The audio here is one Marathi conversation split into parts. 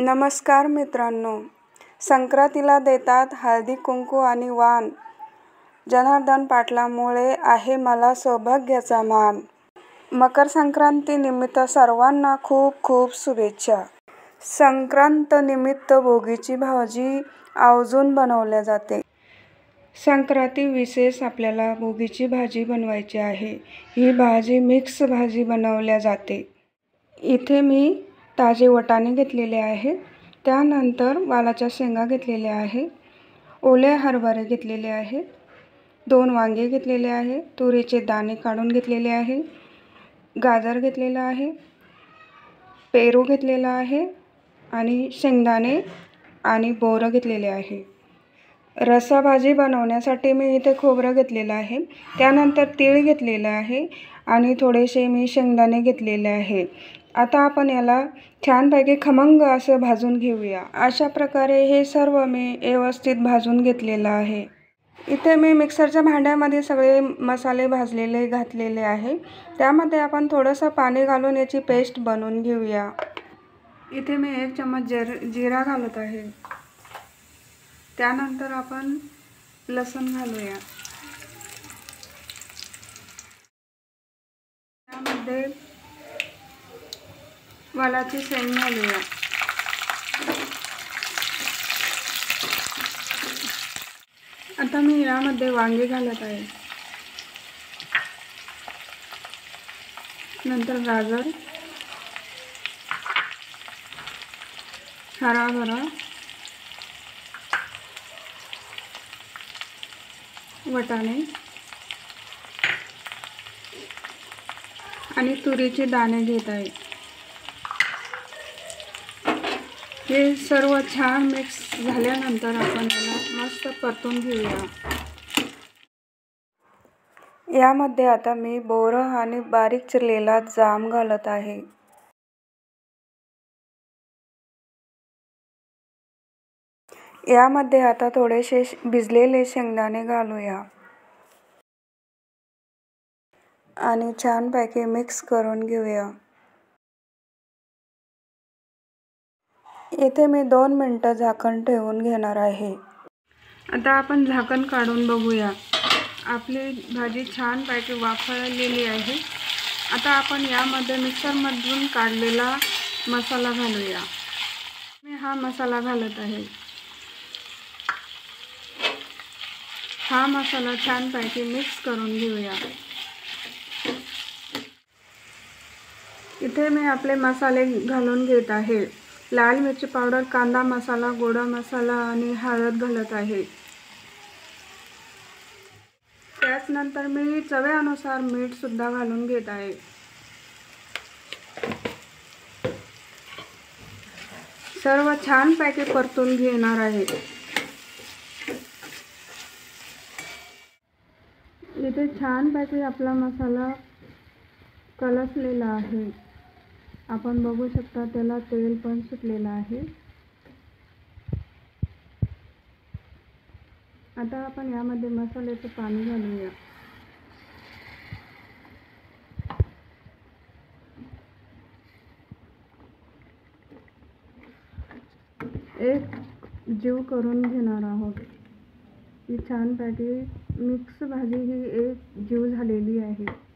नमस्कार मित्रांनो, संक्रांतीला देतात हळदी कुंकू आणि वाण. जनार्दन पाटलामुळे आहे मला सौभाग्याचा मान. मकर संक्रांती निमित्त सर्वांना खूप खूप शुभेच्छा. संक्रांत निमित्त भोगीची भाजी आवर्जून बनवल्या जाते. संक्रांती विशेष आपल्याला भोगीची भाजी बनवायची आहे. ही भाजी मिक्स भाजी बनवल्या जाते. इथे मी ताजे वाटाणे घेतलेले आहे, त्यानंतर वालाच्या शेंगा घेतलेल्या आहे, ओले हरभरे घेतलेले आहे, 2 वांगे घेतलेले आहे, तुरीचे दाणे काढून घेतलेले आहे, गाजर घेतलेला आहे, पेरू घेतलेला आहे आणि शेंगदाणे आणि बोरं घेतलेले आहे. रसाभाजी बनवण्यासाठी मी इथे खोबरं घेतलेलं आहे, त्यानंतर तीळ घेतलेलं आहे आणि थोडेसे मी शेंगदाणे घेतलेले आहे. आता आपण याला छानपैकी खमंग असं भाजून घेऊया. अशा प्रकारे हे सर्व मी व्यवस्थित भाजून घेतलेलं आहे. इथे मी मिक्सरच्या भांड्यामध्ये सगळे मसाले भाजलेले घातलेले आहे. त्यामध्ये आपण थोडंसं पाणी घालून याची पेस्ट बनवून घेऊया. इथे मी 1 चम्मच जिरा घालत आहे. त्यानंतर आपण लसूण घालूया. त्यामध्ये वालाची शेंग घालूया. आता मी यामध्ये वांगे घालत आहे. नंतर गाजर, हरभरा, वाटाणे आणि तुरीचे दाणे घेत आहे. हे सर्व छान मिक्स झाल्यानंतर आपण याला मस्त परतून घेऊया. यामध्ये आता मी बोरं आणि बारीक चिरलेला जाम घालत आहे. यामध्ये आता थोडेसे भिजलेले शेंगदाणे घालूया आणि छानपैकी मिक्स करून घेऊया. इथे मी 2 मिनिटं झाकण ठेवून घेणार आहे. आता आपण झाकण काढून बघूया. आपली भाजी छानपैकी वाफलेली आहे. आता आपण यामध्ये मिक्सरमधून काढलेला मसाला घालूया. मी हा मसाला घालत आहे. हा मसाला छानपैकी मिक्स करून घेऊया. इथे मी आपले मसाले घालून घेत आहे. लाल मिरची पावडर, कांदा मसाला, गोडा मसाला आणि हळद घालत आहे. त्याचनंतर मी चवीनुसार मीठ सुद्धा घालून घेत आहे. सर्व छानपैकी परतून घेणार आहे. इथे छानपैकी आपला मसाला कलसलेला आहे. आपण बघू शकता त्याला तेल पण सुटलेलं आहे. आता आपण यामध्ये मसाल्याचं पाणी घालूया. एक जीव करून घेणार आहोत. ही छानपैकी मिक्स भाजी ही एक जीव झालेली आहे.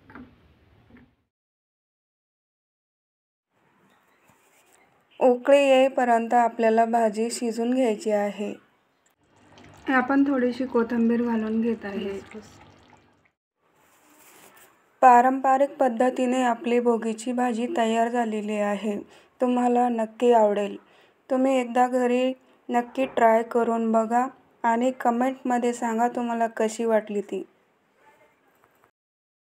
उकळी येईपर्यंत आपल्याला भाजी शिजून घ्यायची आहे. आपण थोडीशी कोथिंबीर घालून घेत आहे. पारंपरिक पद्धतीने आपली भोगीची भाजी तयार झालेली आहे. तुम्हाला नक्की आवडेल. तुम्ही एकदा घरी नक्की ट्राय करून बघा आणि कमेंटमध्ये सांगा तुम्हाला कशी वाटली ती.